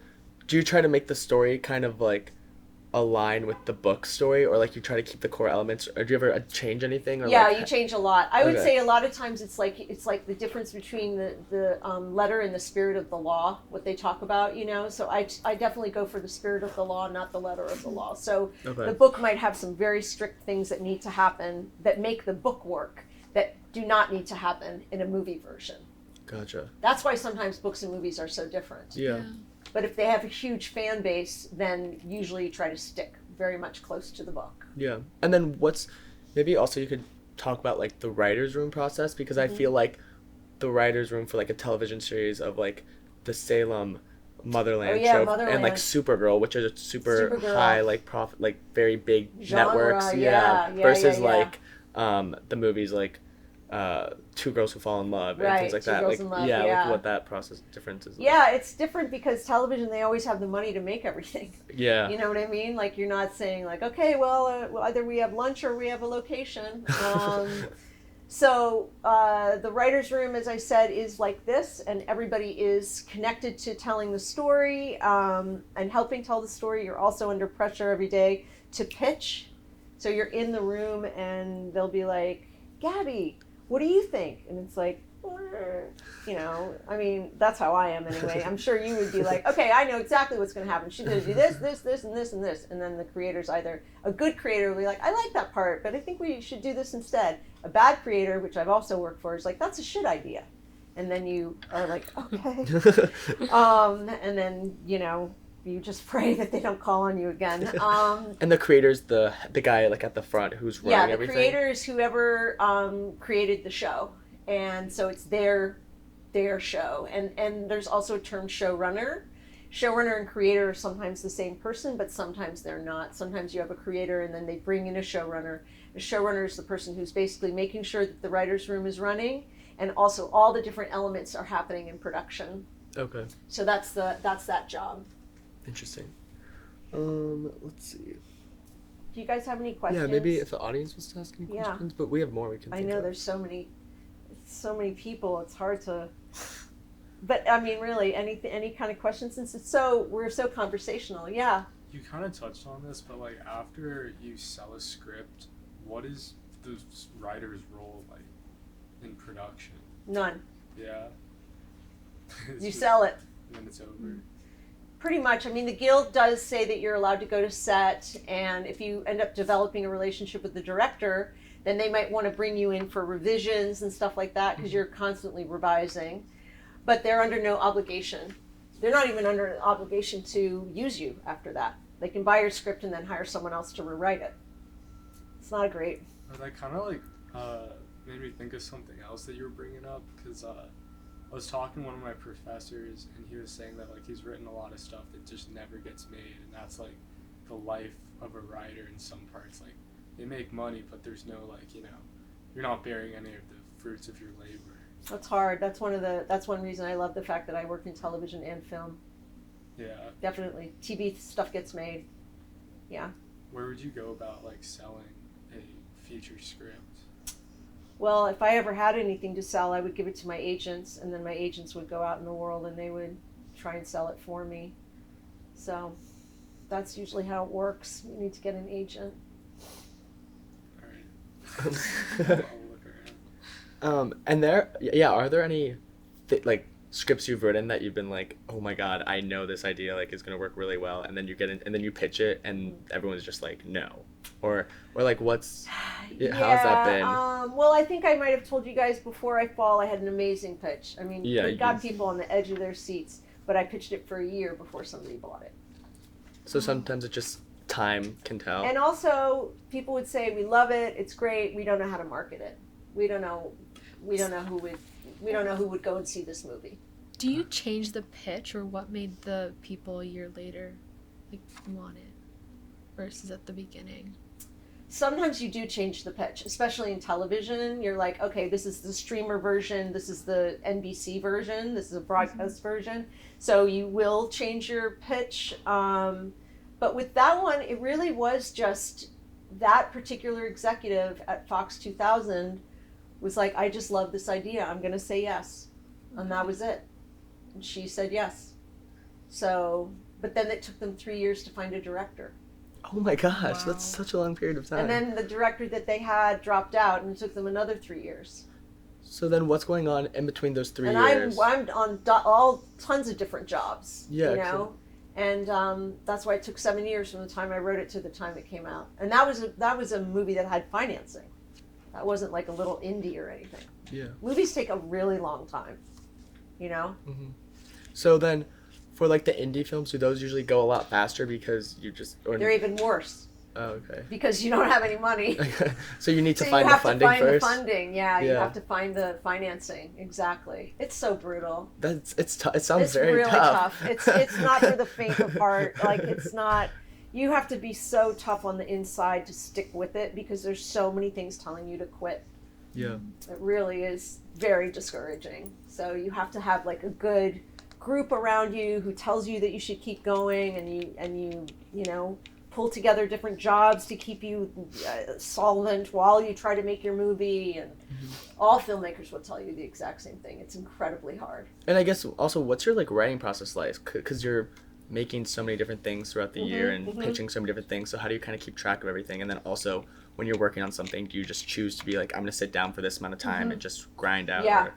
do you try to make the story kind of like align with the book story, or like you try to keep the core elements, or do you ever change anything? Or Yeah, like, you change a lot. I would Okay. say a lot of times it's like the difference between the letter and the spirit of the law, what they talk about, you know. So I definitely go for the spirit of the law, not the letter of the law. So Okay. the book might have some very strict things that need to happen that make the book work that do not need to happen in a movie version. Gotcha. That's why sometimes books and movies are so different. Yeah. But if they have a huge fan base, then usually you try to stick very much close to the book. Yeah. And then maybe also you could talk about like the writer's room process, because I feel like the writer's room for like a television series of like the Salem Motherland show and like Supergirl, which is a super high like profit, like very big Genre, networks, versus like the movies like Two Girls Who Fall in Love and things like Two that. Girls Like in Love, like what that process difference is. Yeah, it's different because television, they always have the money to make everything. Yeah. You know what I mean? Like you're not saying like, okay, well, either we have lunch or we have a location. So the writer's room, as I said, is like this, and everybody is connected to telling the story and helping tell the story. You're also under pressure every day to pitch. So you're in the room and they'll be like, Gabby, what do you think? And it's like, you know, I mean, that's how I am anyway. I'm sure you would be like, okay, I know exactly what's going to happen. She's going to do this, this, this, and this, and this. And then the creator's either, a good creator will be like, I like that part, but I think we should do this instead. A bad creator, which I've also worked for, is like, that's a shit idea. And then you are like, okay. And then, you know, you just pray that they don't call on you again. And the creator's the guy like at the front who's running everything? Yeah, the creator is whoever created the show. And so it's their show. And there's also a term showrunner. Showrunner and creator are sometimes the same person, but sometimes they're not. Sometimes you have a creator and then they bring in a showrunner. The showrunner is the person who's basically making sure that the writer's room is running and also all the different elements are happening in production. Okay. So that's that job. Interesting. Let's see. Do you guys have any questions? Yeah, maybe if the audience wants to ask any questions, but we have more we can think of. There's so many people, it's hard to, but I mean, really, any kind of questions, since we're so conversational. Yeah. You kind of touched on this, but like after you sell a script, what is the writer's role like in production? None. Yeah. You sell it. And then it's over. Pretty much. I mean, the guild does say that you're allowed to go to set, and if you end up developing a relationship with the director, then they might want to bring you in for revisions and stuff like that because you're constantly revising. But they're under no obligation. They're not even under an obligation to use you after that. They can buy your script and then hire someone else to rewrite it. It's not great. That kind of like made me think of something else that you were bringing up, because I was talking to one of my professors and he was saying that like he's written a lot of stuff that just never gets made, and that's like the life of a writer in some parts. Like they make money, but there's no like, you know, you're not bearing any of the fruits of your labor. That's hard. That's one reason I love the fact that I work in television and film. Yeah. Definitely. TV stuff gets made. Yeah. Where would you go about like selling a feature script? Well, if I ever had anything to sell, I would give it to my agents, and then my agents would go out in the world and they would try and sell it for me. So that's usually how it works. You need to get an agent. All right. I'll look around. And are there any like scripts you've written that you've been like, oh my god, I know this idea like is gonna work really well, and then you get in, and then you pitch it, and everyone's just like no, or like what's how's that been? Well, I think I might have told you guys before I fall, I had an amazing pitch. I mean, it got people on the edge of their seats, but I pitched it for a year before somebody bought it. So sometimes it just time can tell. And also, people would say, "We love it. It's great. We don't know how to market it. We don't know who would go and see this movie." Do you change the pitch, or what made the people a year later like want it versus at the beginning? Sometimes you do change the pitch, especially in television. You're like, okay, this is the streamer version, this is the NBC version, this is a broadcast version. So you will change your pitch. But with that one, it really was just that particular executive at Fox 2000 was like, I just love this idea. I'm going to say yes. And that was it. And she said yes. So, but then it took them 3 years to find a director. Oh my gosh, Wow. that's such a long period of time. And then the director that they had dropped out, and it took them another 3 years. So then what's going on in between those 3 and years? I'm on all tons of different jobs, Yeah, you know? And that's why it took 7 years from the time I wrote it to the time it came out. And that was a movie that had financing. That wasn't like a little indie or anything. Yeah. Movies take a really long time, you know? Mm-hmm. So then, for like the indie films, do those usually go a lot faster because you just... They're even worse Oh, okay. because you don't have any money. So you need to So find you the have funding to find first? the funding, yeah. You Yeah. have to find the financing, exactly. It's so brutal. It sounds It's very really tough. It's not for the faint of heart. Like, it's not. You have to be so tough on the inside to stick with it because there's so many things telling you to quit. Yeah. It really is very discouraging. So you have to have like a good group around you who tells you that you should keep going, and you know, pull together different jobs to keep you solvent while you try to make your movie. And all filmmakers will tell you the exact same thing. It's incredibly hard. And I guess also, what's your like writing process like? Because you're making so many different things throughout the year and pitching so many different things. So how do you kind of keep track of everything? And then also, when you're working on something, do you just choose to be like, I'm going to sit down for this amount of time and just grind out? Yeah. Or...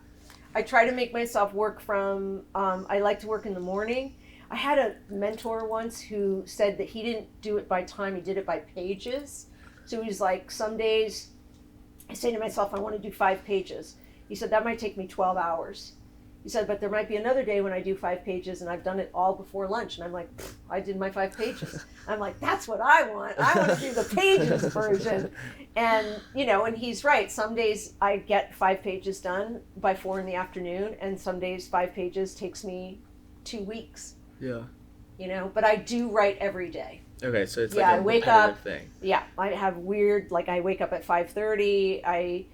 I try to make myself work from, I like to work in the morning. I had a mentor once who said that he didn't do it by time, he did it by pages. So he was like, some days I say to myself, I want to do 5 pages. He said, that might take me 12 hours. He said, but there might be another day when I do 5 pages and I've done it all before lunch. And I'm like, I did my 5 pages. I'm like, that's what I want. I want to do the pages version. And, you know, and he's right. Some days I get 5 pages done by 4 p.m. and some days 5 pages takes me 2 weeks. Yeah. You know, but I do write every day. Okay, so it's Yeah, like I a wake repetitive up- thing. Yeah, I have weird, like I wake up at 5:30, I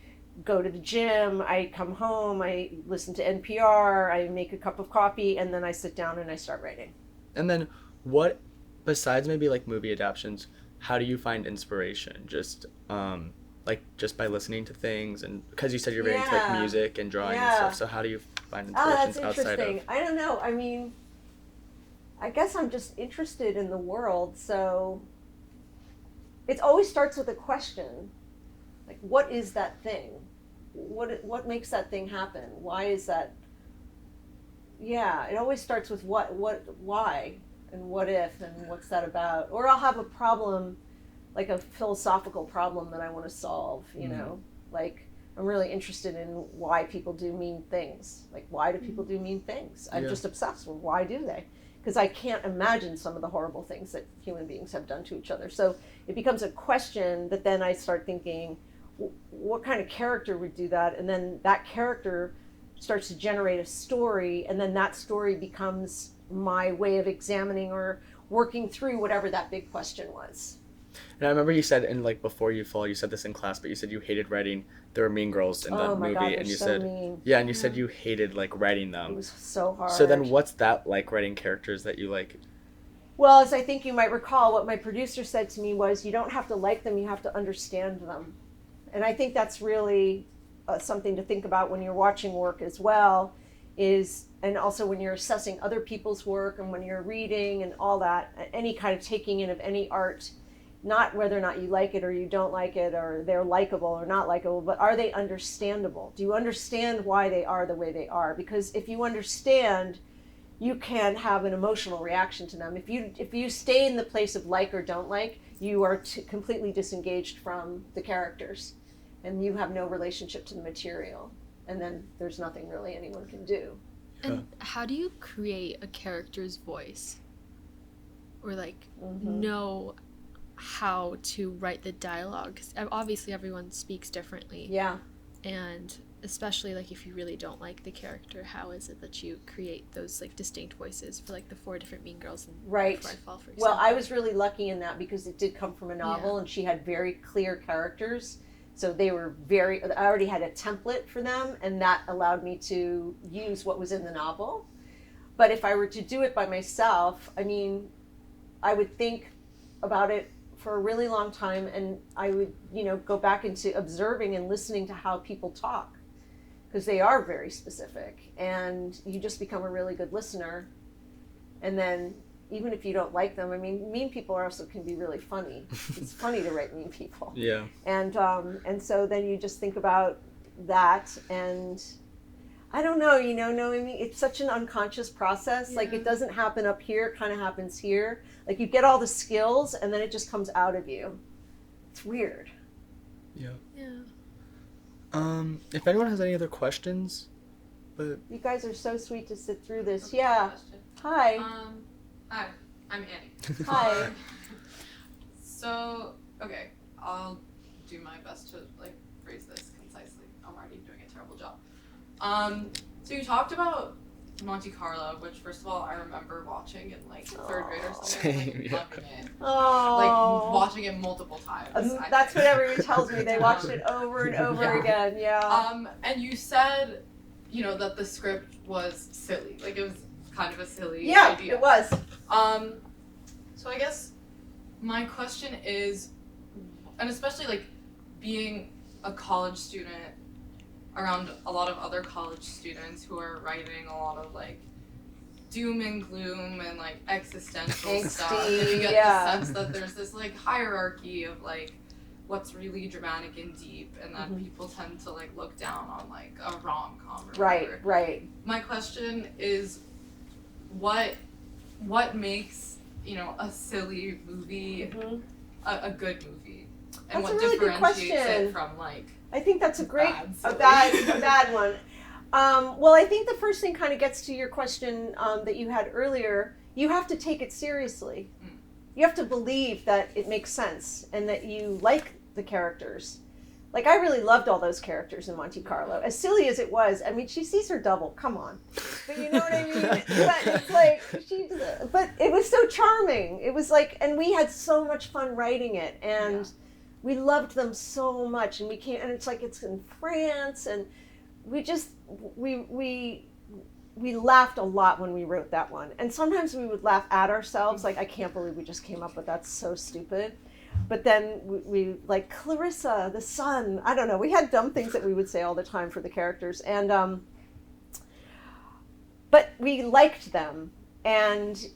go to the gym, I come home, I listen to NPR, I make a cup of coffee, and then I sit down and I start writing. And then what, besides maybe like movie adaptations, how do you find inspiration? Just like just by listening to things, and because you said you're very into like Yeah. music and drawing and Yeah. stuff, so how do you find Oh, inspirations that's outside interesting. of... I don't know. I mean, I guess I'm just interested in the world, so it always starts with a question. Like, what is that thing? What makes that thing happen? Why is that? Yeah, it always starts with why, and what if, and what's that about? Or I'll have a problem, like a philosophical problem that I want to solve, you know? Like, I'm really interested in why people do mean things. Like, why do people do mean things? I'm Yeah. just obsessed with why do they? Because I can't imagine some of the horrible things that human beings have done to each other. So it becomes a question that then I start thinking, what kind of character would do that? And then that character starts to generate a story, and then that story becomes my way of examining or working through whatever that big question was. And I remember you said in like Before You Fall, you said this in class, but you said you hated writing There Were Mean Girls in the Oh my movie, God, they're and you so said mean. yeah, and you said you hated like writing It them. was so hard. So then what's that like, writing characters that you like? Well, as I think you might recall, what my producer said to me was, you don't have to like them, you have to understand them. And I think that's really something to think about when you're watching work as well, is, and also when you're assessing other people's work and when you're reading and all that, any kind of taking in of any art, not whether or not you like it or you don't like it or they're likable or not likable, but are they understandable? Do you understand why they are the way they are? Because if you understand, you can have an emotional reaction to them. If you stay in the place of like or don't like, you are completely disengaged from the characters and you have no relationship to the material. And then there's nothing really anyone can do. And how do you create a character's voice? Or like know how to write the dialogue? 'Cause obviously everyone speaks differently. Yeah. And especially like if you really don't like the character, how is it that you create those like distinct voices for like the 4 different Mean Girls and Right. Before I Fall, for example? Well, I was really lucky in that because it did come from a novel and she had very clear characters. So they were I already had a template for them and that allowed me to use what was in the novel. But if I were to do it by myself, I mean, I would think about it for a really long time and I would, go back into observing and listening to how people talk because they are very specific and you just become a really good listener. And then even if you don't like them, I mean, mean people also can be really funny. It's funny to write mean people. Yeah. And so then you just think about that and I don't know, knowing me, it's such an unconscious process. Like it doesn't happen up here, it kind of happens here. Like you get all the skills and then it just comes out of you. It's weird. Yeah. Yeah. If anyone has any other questions, but You guys are so sweet to sit through this. Yeah. Question. Hi. Hi, I'm Annie. Hi. So, okay, I'll do my best to phrase this concisely. I'm already doing a terrible job. So you talked about Monte Carlo, which first of all I remember watching in 3rd grade or something, Same, yeah. loving it. Oh. Watching it multiple times. That's what everyone tells me. They watched it over and over again. Yeah. And you said, that the script was silly. It was kind of a silly idea. It was. So I guess my question is, and especially being a college student around a lot of other college students who are writing a lot of doom and gloom and existential stuff, and you get the sense that there's this hierarchy of what's really dramatic and deep, and that people tend to look down on a rom-com or whatever. Right. My question is, what makes a silly movie a good movie, and That's what a really good differentiates question. it from I think that's a silly. bad one. Well, I think the first thing kind of gets to your question that you had earlier. You have to take it seriously. You have to believe that it makes sense and that you like the characters. I really loved all those characters in Monte Carlo. As silly as it was, I mean, she sees her double. Come on, but you know what I mean. But it's but it was so charming. It was and we had so much fun writing it, and we loved them so much. And we came, and it's it's in France, and we just we laughed a lot when we wrote that one. And sometimes we would laugh at ourselves, I can't believe we just came up with that. So stupid. But then we Clarissa, the sun. I don't know. We had dumb things that we would say all the time for the characters, and but we liked them. And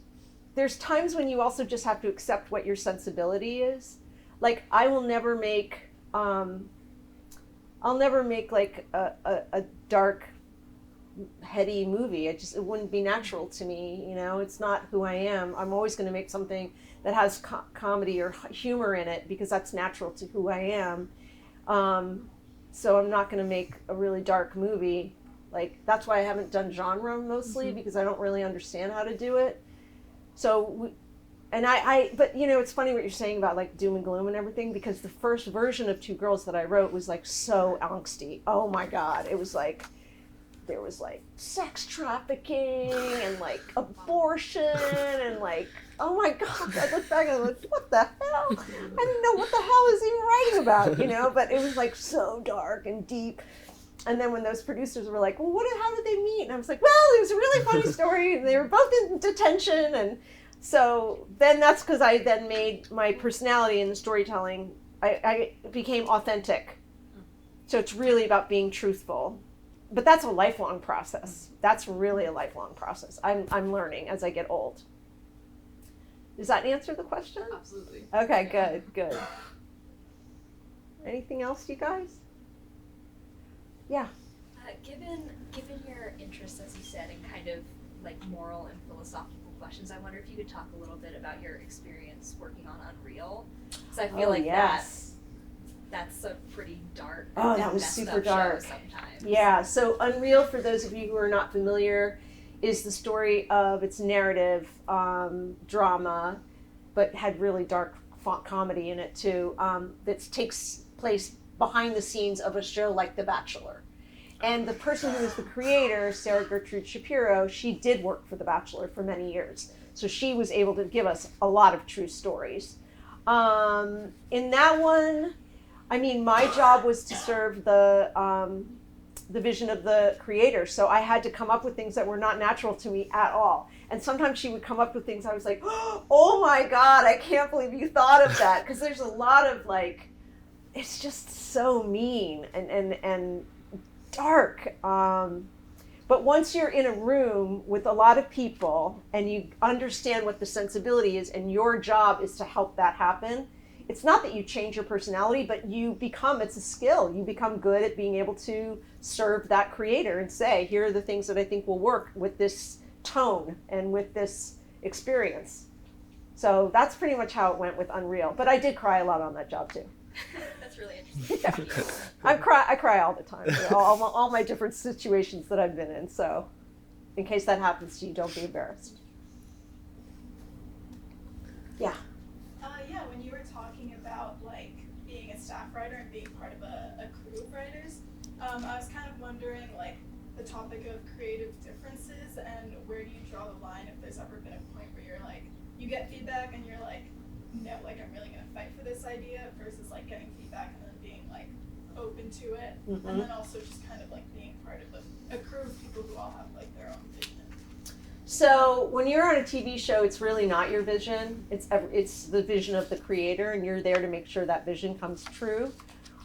there's times when you also just have to accept what your sensibility is. I will never make. I'll never make a dark, heady movie. It wouldn't be natural to me. It's not who I am. I'm always going to make something that has comedy or humor in it because that's natural to who I am. So I'm not going to make a really dark movie. That's why I haven't done genre mostly because I don't really understand how to do it. So, but it's funny what you're saying about doom and gloom and everything, because the first version of Two Girls that I wrote was so angsty. Oh my God. It was there was sex trafficking and abortion and oh my God, I look back and I'm what the hell? I didn't know what the hell is he writing about, but it was so dark and deep. And then when those producers were like, well, how did they meet? And I was like, well, it was a really funny story. And they were both in detention. And so then that's because I then made my personality in the storytelling, I became authentic. So it's really about being truthful. but that's a lifelong process. That's really a lifelong process. I'm learning as I get old. Does that answer the question? Absolutely. Okay, good. Anything else, you guys? Yeah. Given your interests, as you said, in kind of like moral and philosophical questions, I wonder if you could talk a little bit about your experience working on Unreal, because I feel that's a pretty dark. Oh, that was messed super up dark. show sometimes. Yeah. So Unreal, for those of you who are not familiar, is the story of its narrative drama, but had really dark comedy in it too. That takes place behind the scenes of a show like The Bachelor. And the person who is the creator, Sarah Gertrude Shapiro, she did work for The Bachelor for many years. So she was able to give us a lot of true stories. In that one, I mean, my job was to serve the vision of the creator. So I had to come up with things that were not natural to me at all. And sometimes she would come up with things I was like, oh my God, I can't believe you thought of that. Because there's a lot of like, it's just so mean and dark. But once you're in a room with a lot of people and you understand what the sensibility is and your job is to help that happen, it's not that you change your personality, but it's a skill. You become good at being able to serve that creator and say, here are the things that I think will work with this tone and with this experience. So that's pretty much how it went with Unreal. But I did cry a lot on that job too. That's really interesting. Yeah. I cry all the time. All my different situations that I've been in. So in case that happens to you, don't be embarrassed. Yeah. Yeah, when you were talking about like being a staff writer and being part of a crew of writers, I was kind of wondering like the topic of creative differences and where do you draw the line if there's ever been a point where you're like, you get feedback and you're like, no, like I'm really gonna fight for this idea versus like getting feedback and then being like open to it. Mm-hmm. And then also just kind of like being part of a crew of people who all have like their own vision. So when you're on a TV show, it's really not your vision. It's the vision of the creator, and you're there to make sure that vision comes true.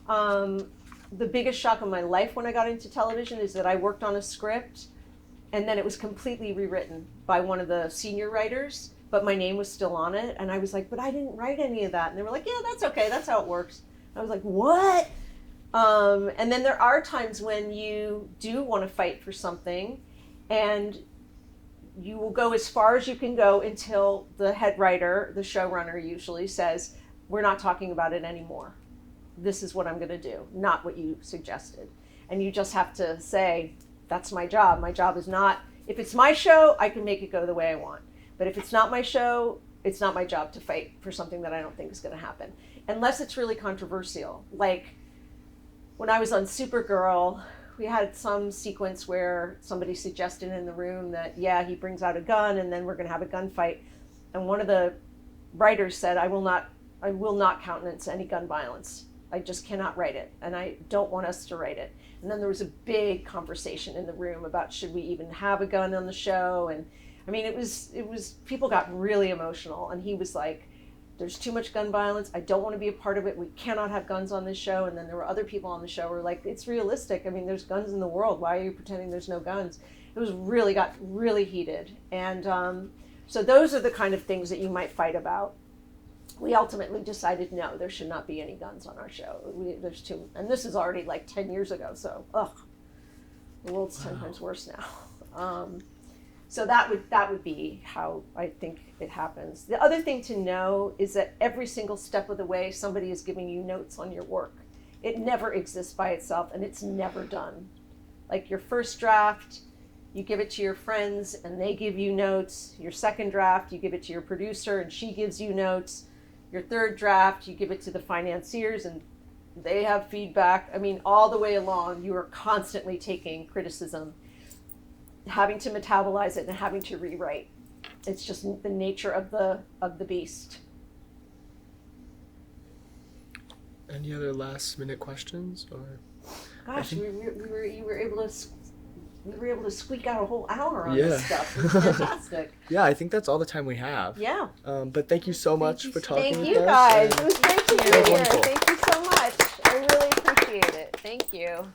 The biggest shock of my life when I got into television is that I worked on a script, and then it was completely rewritten by one of the senior writers, but my name was still on it, and I was like, but I didn't write any of that. And they were like, yeah, that's okay, that's how it works. I was like, what? And then there are times when you do want to fight for something, and you will go as far as you can go until the head writer, the showrunner usually says, we're not talking about it anymore. This is what I'm going to do, not what you suggested. And you just have to say, that's my job. My job is not, if it's my show, I can make it go the way I want. But if it's not my show, it's not my job to fight for something that I don't think is going to happen. Unless it's really controversial. Like when I was on Supergirl, we had some sequence where somebody suggested in the room that, yeah, he brings out a gun and then we're going to have a gunfight. And one of the writers said, I will not countenance any gun violence. I just cannot write it. And I don't want us to write it. And then there was a big conversation in the room about should we even have a gun on the show? And I mean, it was people got really emotional. And he was like, there's too much gun violence. I don't want to be a part of it. We cannot have guns on this show. And then there were other people on the show who were like, it's realistic. I mean, there's guns in the world. Why are you pretending there's no guns? It was got really heated. And so those are the kind of things that you might fight about. We ultimately decided, no, there should not be any guns on our show. There's too, and this is already like 10 years ago. So, the world's 10 times worse now. So that would be how I think it happens. The other thing to know is that every single step of the way, somebody is giving you notes on your work. It never exists by itself, and it's never done. Like your first draft, you give it to your friends, and they give you notes. Your second draft, you give it to your producer, and she gives you notes. Your third draft, you give it to the financiers, and they have feedback. I mean, all the way along, you are constantly taking criticism, having to metabolize it and having to rewrite. It's just the nature of the beast. Any other last minute questions or? Gosh, you were able to squeak out a whole hour on Yeah. this stuff. It was fantastic. Yeah, I think that's all the time we have. Yeah. But thank you so much for talking Thank with you us. guys. and- It was great to be That was here. wonderful. Thank you so much. I really appreciate it. Thank you.